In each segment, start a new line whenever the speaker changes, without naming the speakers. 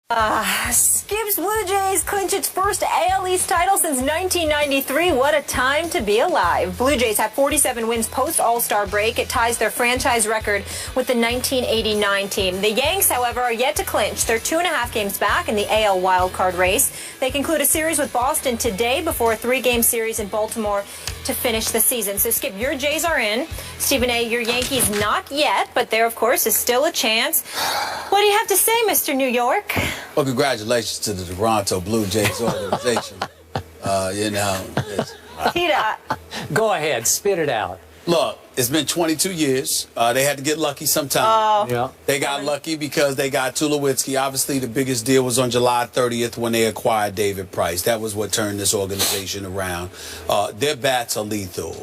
Skip's Blue Jays clinch its first AL East title since 1993. What a time to be alive. Blue Jays have 47 wins post-All-Star break. It ties their franchise record with the 1989 team. The Yanks, however, are yet to clinch. They're 2.5 games back in the AL wildcard race. They conclude a series with Boston today before a 3-game series in Baltimore to finish the season. So, Skip, your Jays are in. Stephen A., your Yankees not yet, but there, of course, is still a chance. What do you have to say, Mr. New York?
Well, congratulations to the Toronto Blue Jays organization.
Go ahead, spit it out.
Look, it's been 22 years. They had to get lucky sometime.
Yeah.
They got lucky because they got Tulowitzki. Obviously, the biggest deal was on July 30th when they acquired David Price. That was what turned this organization around. Their bats are lethal.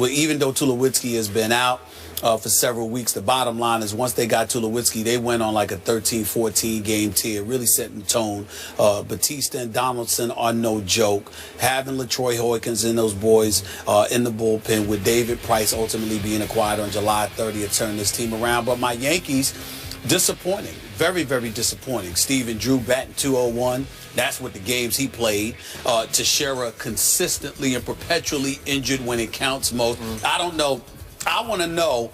Even though Tulowitzki has been out for several weeks, the bottom line is once they got Tulowitzki, they went on like a 13-14 game tier, really setting the tone. Batista and Donaldson are no joke. Having LaTroy Hoykins and those boys in the bullpen with David Price ultimately being acquired on July 30th turned this team around. But my Yankees, disappointing. Very, very disappointing. Steven Drew batting .201. That's what the games he played. Teixeira consistently and perpetually injured when it counts most. I don't know. I want to know.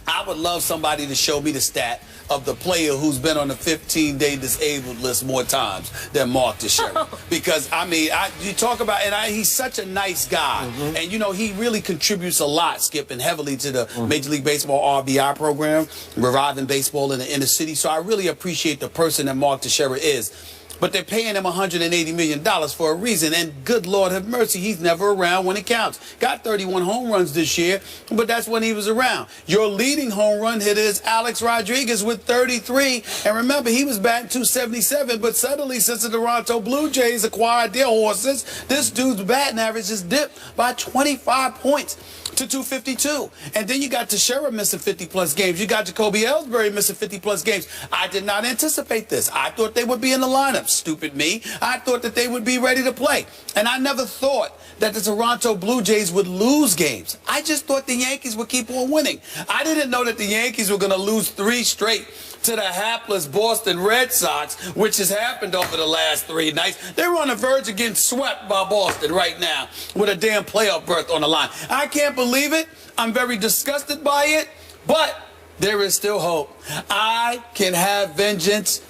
I would love somebody to show me the stat of the player who's been on the 15-day disabled list more times than Mark Teixeira. Because, I mean, you talk about, and he's such a nice guy. And, you know, he really contributes a lot, Skip, and heavily to the Major League Baseball RBI program, reviving baseball in the inner city. So I really appreciate the person that Mark Teixeira is. But they're paying him $180 million for a reason. And good Lord have mercy, he's never around when it counts. Got 31 home runs this year, but that's when he was around. Your leading home run hitter is Alex Rodriguez with 33. And remember, he was batting .277, but suddenly since the Toronto Blue Jays acquired their horses, this dude's batting average has dipped by 25 points to .252. And then you got Teixeira missing 50-plus games. You got Jacoby Ellsbury missing 50-plus games. I did not anticipate this. I thought they would be in the lineup. Stupid me. I thought that they would be ready to play. And I never thought that the Toronto Blue Jays would lose games. I just thought the Yankees would keep on winning. I didn't know that the Yankees were going to lose 3 straight to the hapless Boston Red Sox, which has happened over the last 3 nights. They're on the verge of getting swept by Boston right now with a damn playoff berth on the line. I can't believe it. I'm very disgusted by it, but there is still hope. I can have vengeance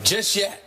just yet.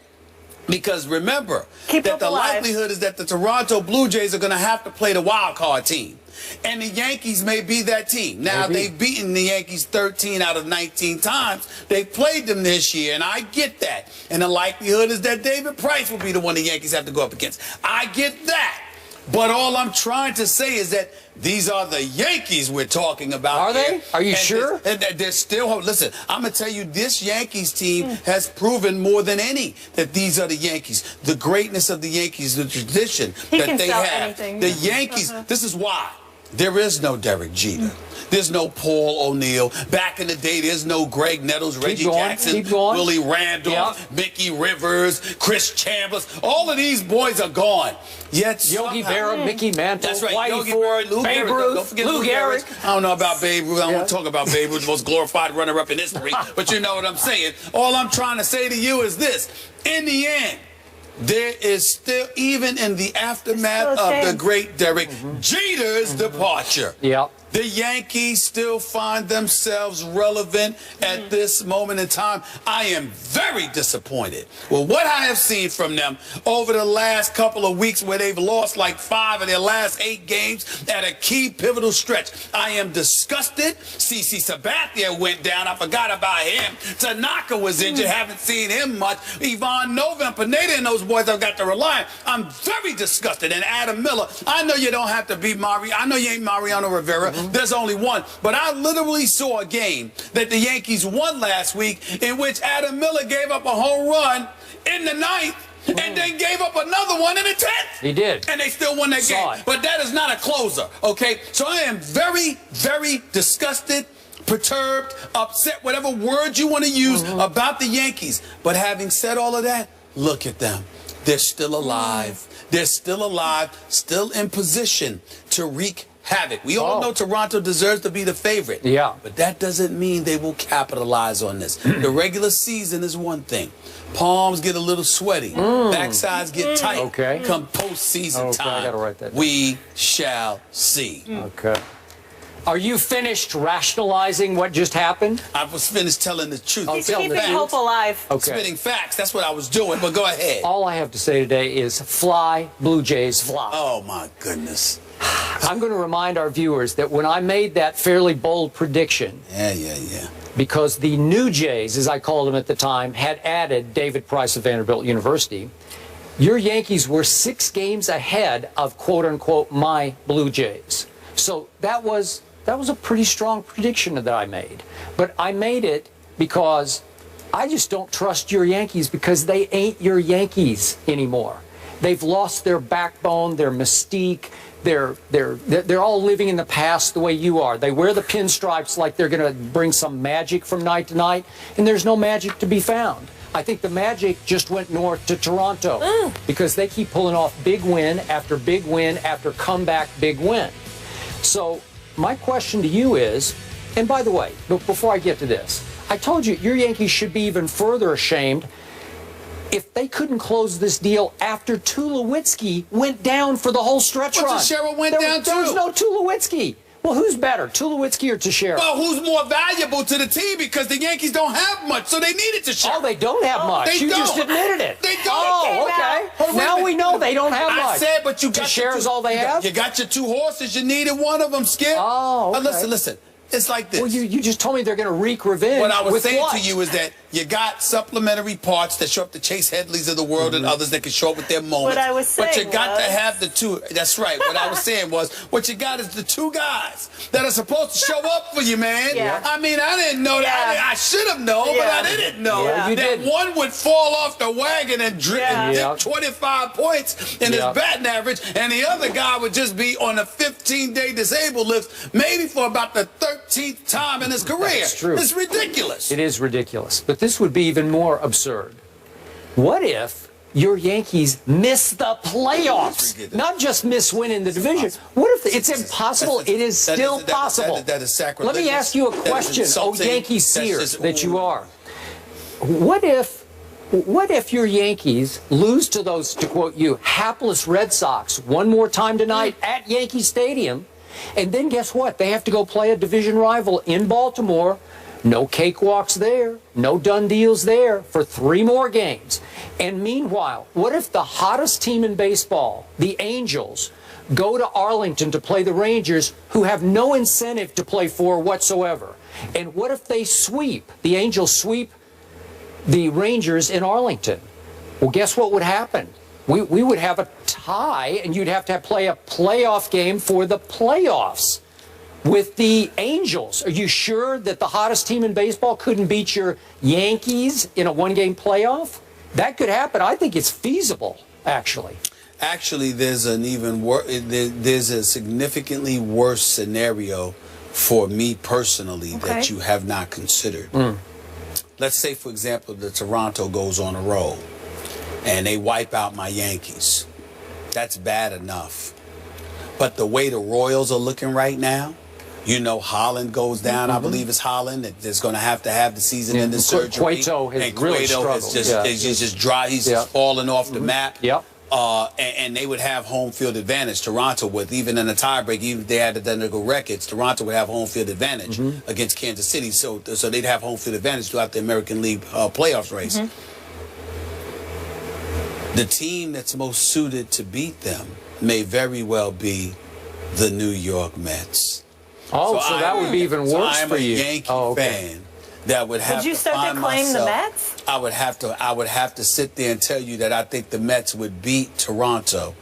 Because remember that the likelihood is that the Toronto Blue Jays are going to have to play the wild card team. And the Yankees may be that team. Now, they've beaten the Yankees 13 out of 19 times. They've played them this year, and I get that. And the likelihood is that David Price will be the one the Yankees have to go up against. I get that. But all I'm trying to say is that these are the Yankees we're talking about.
Are they? Are you sure?
There's still hope. Listen, I'm going to tell you, this Yankees team has proven more than any that these are the Yankees. The greatness of the Yankees, the tradition that they have. The Yankees, this is why. There is no Derek Jeter. There's no Paul O'Neill. Back in the day, there's no Greg Nettles, Reggie Jackson, Willie Randolph, Mickey Rivers, Chris Chambers. All of these boys are gone. Yet
Yogi Berra, Mickey Mantle,
that's right,
Whitey Ford, Babe Ruth,
don't forget
Lou Gehrig.
I don't know about Babe Ruth. I don't want to talk about Babe Ruth, the most glorified runner-up in history. But you know what I'm saying. All I'm trying to say to you is this. In the end, there is still, even in the aftermath of the great Derek Jeter's departure, the Yankees still find themselves relevant at this moment in time. I am very disappointed with what I have seen from them over the last couple of weeks, where they've lost like 5 of their last 8 games at a key pivotal stretch. I am disgusted. CC Sabathia went down. I forgot about him. Tanaka was injured. Haven't seen him much. Ivan Nova and Pineda and those boys I've got to rely on. I'm very disgusted. And Adam Miller, I know you don't have to be I know you ain't Mariano Rivera. There's only one. But I literally saw a game that the Yankees won last week in which Adam Miller gave up a home run in the 9th and then gave up another one in the 10th.
He did.
And they still won that game. But that is not a closer, okay? So I am very, very disgusted, perturbed, upset, whatever word you want to use about the Yankees. But having said all of that, look at them. They're still alive. They're still alive, still in position to wreak havoc. We all know Toronto deserves to be the favorite.
Yeah.
But that doesn't mean they will capitalize on this. The regular season is one thing. Palms get a little sweaty. Backsides get tight.
Okay.
Come postseason time,
I gotta write that down.
we shall see.
Okay. Are you finished rationalizing what just happened?
I was finished telling the truth.
He's keeping hope alive.
Okay.
Spitting facts. That's what I was doing, but go ahead.
All I have to say today is fly, Blue Jays, fly.
Oh, my goodness.
I'm going to remind our viewers that when I made that fairly bold prediction,
Yeah.
because the New Jays, as I called them at the time, had added David Price of Vanderbilt University, your Yankees were 6 games ahead of, quote-unquote, my Blue Jays. So that was a pretty strong prediction that I made. But I made it because I just don't trust your Yankees because they ain't your Yankees anymore. They've lost their backbone, their mystique. They're all living in the past the way you are. They wear the pinstripes like they're going to bring some magic from night to night, and there's no magic to be found. I think the magic just went north to Toronto because they keep pulling off big win after comeback big win. So my question to you is, and by the way, before I get to this, I told you your Yankees should be even further ashamed if they couldn't close this deal after Tulowitzki went down for the whole stretch run.
Teixeira went down too.
There was no Tulowitzki. Well, who's better, Tulowitzki or Teixeira?
Well, who's more valuable to the team because the Yankees don't have much, so they needed Teixeira.
Oh, they don't have much.
They
You
don't.
just admitted it.
They don't.
Oh, okay.
Hold on, wait a
Now
minute.
we know they don't have much.
I said, but you got
Teixeira's all they have?
You got your 2 horses. You needed one of them, Skip.
Oh, okay.
Listen. It's like this.
Well, you just told me they're going to wreak revenge.
What I was
with
saying
what?
to you is that you got supplementary parts that show up the Chase Headleys of the world and others that can show up with their moments.
What I was saying
But you got
was...
to have the 2. That's right. What I was saying was, what you got is the 2 guys that are supposed to show up for you, man.
Yeah.
I mean, I didn't know that.
Yeah.
I should have known, but I didn't know
Yeah, you
that
did.
one would fall off the wagon and
Yeah.
dip 25 points in his batting average, and the other guy would just be on a 15-day disabled list, maybe for about the 13th time in his career.
That's true.
It's ridiculous.
It is ridiculous. But this would be even more absurd. What if your Yankees miss the playoffs? Not just miss winning the division. What if it's impossible? It is still possible.
That is sacrilegious.
Let me ask you a question, oh Yankee seer that you are. What if your Yankees lose to those, to quote you, hapless Red Sox one more time tonight at Yankee Stadium, and then guess what? They have to go play a division rival in Baltimore. No cakewalks there, no done deals there for 3 more games. And meanwhile, what if the hottest team in baseball, the Angels, go to Arlington to play the Rangers, who have no incentive to play for whatsoever? And what if they sweep, the Angels sweep the Rangers in Arlington? Well, guess what would happen? We would have a tie, and you'd have to play a playoff game for the playoffs with the Angels. Are you sure that the hottest team in baseball couldn't beat your Yankees in a 1-game playoff? That could happen. I think it's feasible, actually.
Actually, there's an even worse. There's a significantly worse scenario for me personally that you have not considered. Let's say, for example, that Toronto goes on a roll and they wipe out my Yankees. That's bad enough. But the way the Royals are looking right now, you know, Holland goes down. I believe it's Holland that's going to have the season in the surgery.
Cueto has
and
really
Cueto
struggled.
he's just dry. He's just falling off the map.
Yep.
And they would have home field advantage. Toronto would, even in a tiebreak, even if they had identical records, Toronto would have home field advantage against Kansas City. So they'd have home field advantage throughout the American League playoffs race. The team that's most suited to beat them may very well be the New York Mets.
Oh, so that would be even worse for you.
I'm a Yankee fan that would have
Would you
to
start
find
to claim
myself,
the Mets?
I would have to sit there and tell you that I think the Mets would beat Toronto,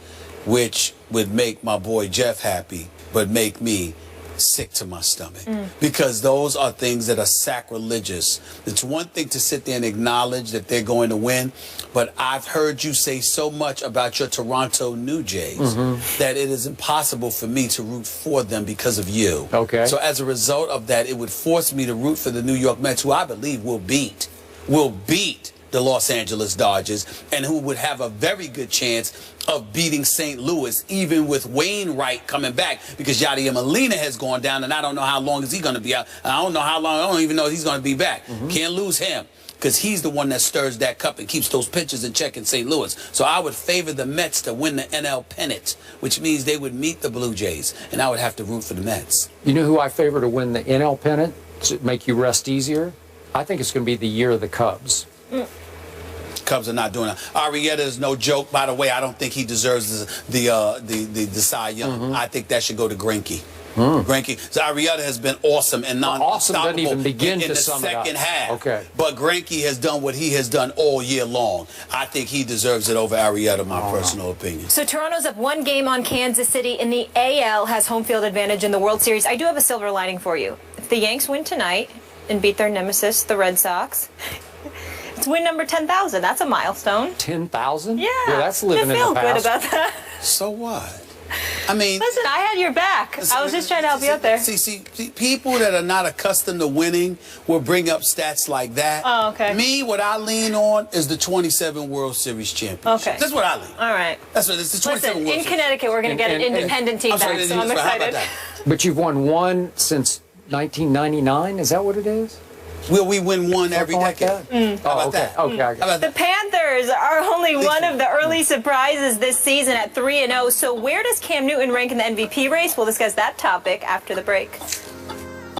which would make my boy Jeff happy, but make me sick to my stomach. Because those are things that are sacrilegious. It's one thing to sit there and acknowledge that they're going to win, but I've heard you say so much about your Toronto New Jays that it is impossible for me to root for them because of you.
Okay.
So as a result of that, it would force me to root for the New York Mets, who I believe will beat the Los Angeles Dodgers, and who would have a very good chance of beating St. Louis, even with Wainwright coming back, because Yadier Molina has gone down, and I don't know how long is he going to be out. I don't know how long. I don't even know if he's going to be back. Can't lose him, because he's the one that stirs that cup and keeps those pitchers in check in St. Louis. So I would favor the Mets to win the NL pennant, which means they would meet the Blue Jays, and I would have to root for the Mets.
You know who I favor to win the NL pennant to make you rest easier? I think it's going to be the year of the Cubs.
Cubs are not doing it. Arrieta is no joke. By the way, I don't think he deserves the Cy Young. I think that should go to Greinke. Greinke. So Arrieta has been awesome and non-stoppable
doesn't even begin
in
to
the
sum it up.
second half.
Okay.
But Greinke has done what he has done all year long. I think he deserves it over Arrieta, my personal opinion.
So Toronto's up 1 game on Kansas City in the AL, has home field advantage in the World Series. I do have a silver lining for you. If the Yanks win tonight and beat their nemesis, the Red Sox, it's win number 10,000. That's a milestone.
10,000?
Yeah.
That's living in the past.
I feel good about that.
So what? I mean,
listen, I had your back. I was just trying to help you out there.
See, people that are not accustomed to winning will bring up stats like that.
Oh, okay.
Me, what I lean on is the 27 World Series championships.
Okay.
That's what I lean.
All right.
That's what it's the 27
Listen,
World
in
Series.
Connecticut, we're going to get an independent team back, so I'm excited.
But you've won one since 1999? Is that what it is?
Will we win one every decade? How about that?
Okay.
How about
The
that?
Panthers are only one of the early surprises this season at 3-0. So where does Cam Newton rank in the MVP race? We'll discuss that topic after the break.